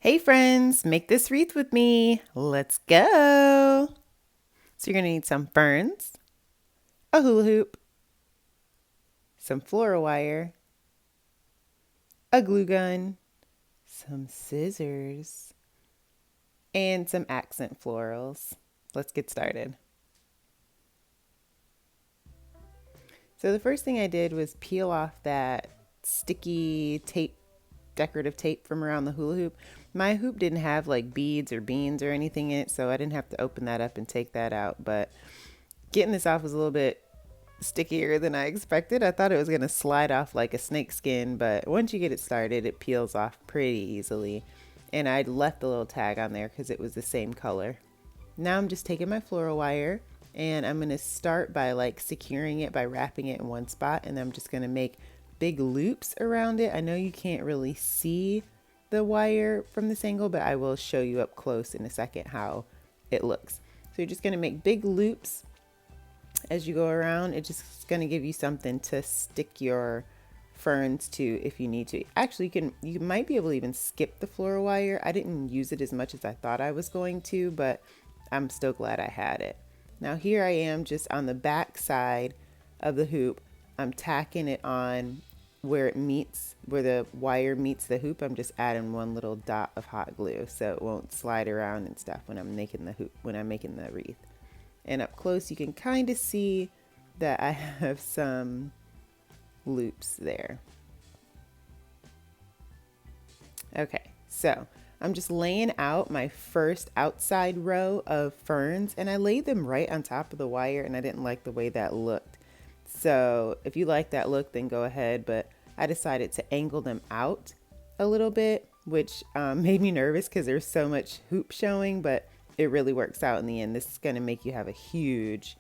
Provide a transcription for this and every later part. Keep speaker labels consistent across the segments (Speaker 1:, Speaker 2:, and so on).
Speaker 1: Hey friends, make this wreath with me. Let's go. So you're going to need some ferns, a hula hoop, some floral wire, a glue gun, some scissors, and some accent florals. Let's get started. So the first thing I did was peel off that sticky tape, decorative tape from around the hula hoop. My hoop didn't have like beads or beans or anything in it, so I didn't have to open that up and take that out. But getting this off was a little bit stickier than I expected. I thought it was going to slide off like a snake skin, but once you get it started, it peels off pretty easily. And I left the little tag on there because it was the same color. Now I'm just taking my floral wire and I'm going to start by like securing it by wrapping it in one spot, and I'm just going to make big loops around it. I know you can't really see the wire from this angle, but I will show you up close in a second how it looks. So you're just going to make big loops as you go around. It's just going to give you something to stick your ferns to if you need to. Actually, you might be able to even skip the floral wire. I didn't use it as much as I thought I was going to, but I'm still glad I had it. Now here I am just on the back side of the hoop. I'm tacking it on where it meets, where the wire meets the hoop. I'm just adding one little dot of hot glue so it won't slide around and stuff when I'm making the hoop, when I'm making the wreath. And up close you can kind of see that I have some loops there. Okay, so I'm just laying out my first outside row of ferns, and I laid them right on top of the wire, and I didn't like the way that looked. So if you like that look, then go ahead, but I decided to angle them out a little bit, which made me nervous because there's so much hoop showing, but it really works out in the end. This is going to make you have a huge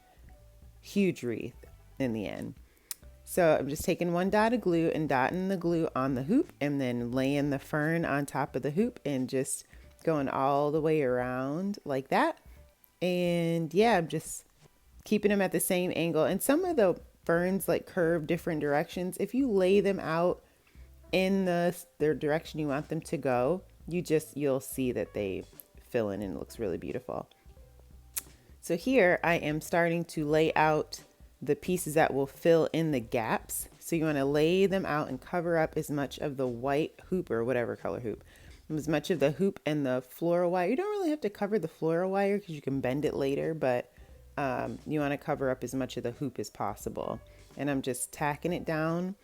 Speaker 1: wreath in the end. So I'm just taking one dot of glue and dotting the glue on the hoop, and then laying the fern on top of the hoop and just going all the way around like that. And yeah, I'm just keeping them at the same angle. And some of the ferns like curve different directions. If you lay them out in the direction you want them to go, you'll see that they fill in and it looks really beautiful. So here I am starting to lay out the pieces that will fill in the gaps. So you want to lay them out and cover up as much of the white hoop or whatever color hoop, as much of the hoop and the floral wire. You don't really have to cover the floral wire because you can bend it later, but you want to cover up as much of the hoop as possible. And I'm just tacking it down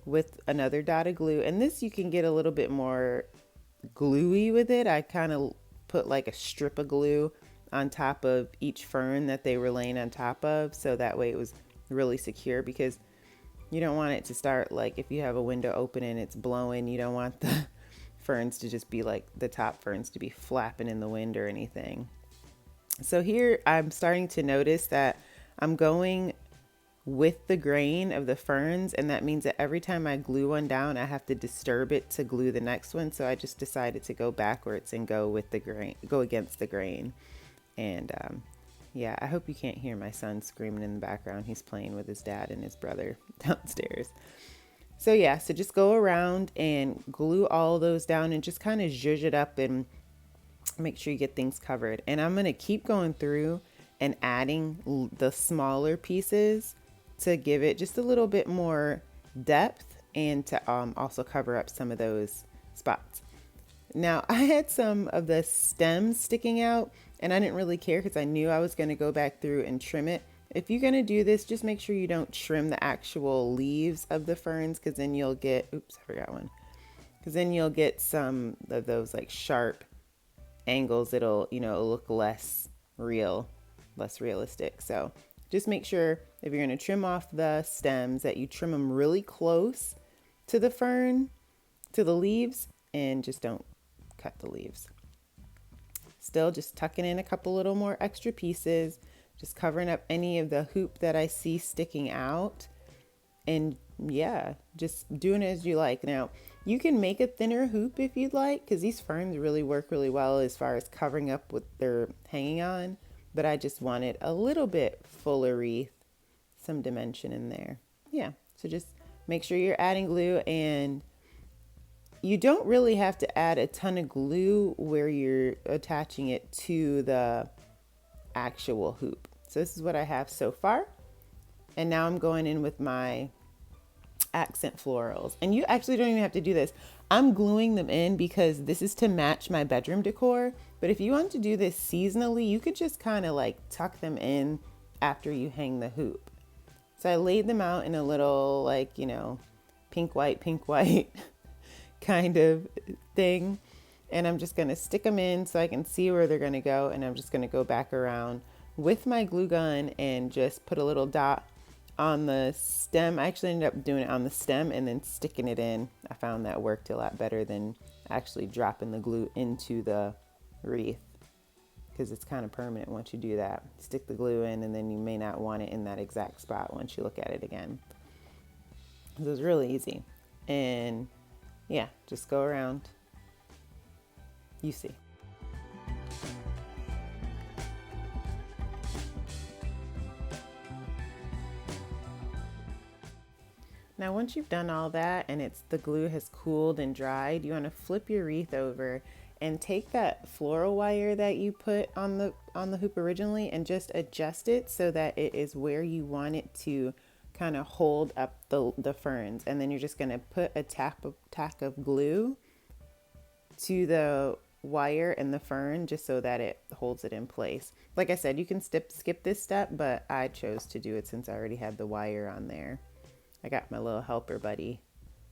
Speaker 1: with another dot of glue. And this you can get a little bit more gluey with it. I kind of put like a strip of glue on top of each fern that they were laying on top of, so that way it was really secure, because you don't want it to start like if you have a window open and it's blowing, you don't want the ferns to just be like the top ferns to be flapping in the wind or anything. So here I'm starting to notice that I'm going with the grain of the ferns, and that means that every time I glue one down I have to disturb it to glue the next one. So I just decided to go backwards and go with the grain, go against the grain. And yeah, I hope you can't hear my son screaming in the background. He's playing with his dad and his brother downstairs. So yeah, so just go around and glue all those down and just kind of zhuzh it up and make sure you get things covered. And I'm going to keep going through and adding the smaller pieces to give it just a little bit more depth and to also cover up some of those spots. Now I had some of the stems sticking out, and I didn't really care because I knew I was going to go back through and trim it. If you're going to do this, just make sure you don't trim the actual leaves of the ferns, because then you'll get, oops, I forgot one. Because then you'll get some of those like sharp angles. It'll look less real, less realistic. So just make sure if you're going to trim off the stems that you trim them really close to the fern, to the leaves, and just don't cut the leaves. Still just tucking in a couple little more extra pieces, just covering up any of the hoop that I see sticking out. And yeah, just doing it as you like. Now you can make a thinner hoop if you'd like, because these ferns really work really well as far as covering up what they're hanging on, but I just wanted a little bit fuller wreath, some dimension in there. Yeah, so just make sure you're adding glue and you don't really have to add a ton of glue where you're attaching it to the actual hoop. So this is what I have so far. And now I'm going in with my accent florals. And you actually don't even have to do this. I'm gluing them in because this is to match my bedroom decor. But if you want to do this seasonally, you could just kind of like tuck them in after you hang the hoop. So I laid them out in a little like, you know, pink, white kind of thing. And I'm just going to stick them in so I can see where they're going to go. And I'm just going to go back around with my glue gun and just put a little dot on the stem. I actually ended up doing it on the stem and then sticking it in. I found that worked a lot better than actually dropping the glue into the wreath, because it's kind of permanent once you do that. Stick the glue in and then you may not want it in that exact spot once you look at it again. So it's really easy. And yeah, just go around. You see. Now once you've done all that and the glue has cooled and dried, you want to flip your wreath over and take that floral wire that you put on the hoop originally and just adjust it so that it is where you want it to kind of hold up the ferns. And then you're just going to put a tack of glue to the wire and the fern just so that it holds it in place. Like I said, you can skip this step, but I chose to do it since I already had the wire on there. I got my little helper buddy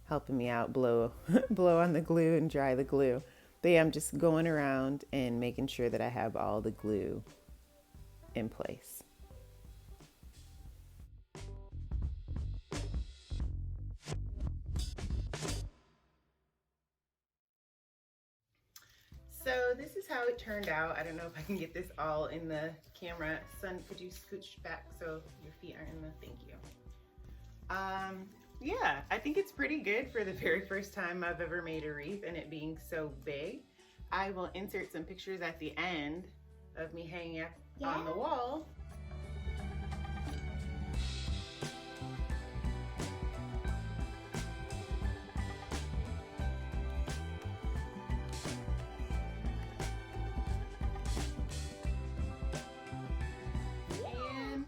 Speaker 1: helping me out, blow on the glue and dry the glue. But yeah, I'm just going around and making sure that I have all the glue in place. So this is how it turned out. I don't know if I can get this all in the camera. Son, could you scooch back so your feet aren't in the, thank you. Yeah, I think it's pretty good for the very first time I've ever made a wreath and it being so big. I will insert some pictures at the end of me hanging up on the wall. And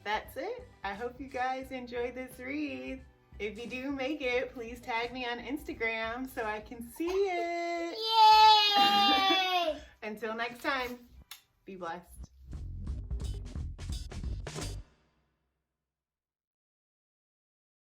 Speaker 1: that's it. I hope you guys enjoyed this wreath. If you do make it, please tag me on Instagram so I can see it.
Speaker 2: Yay!
Speaker 1: Until next time, be blessed.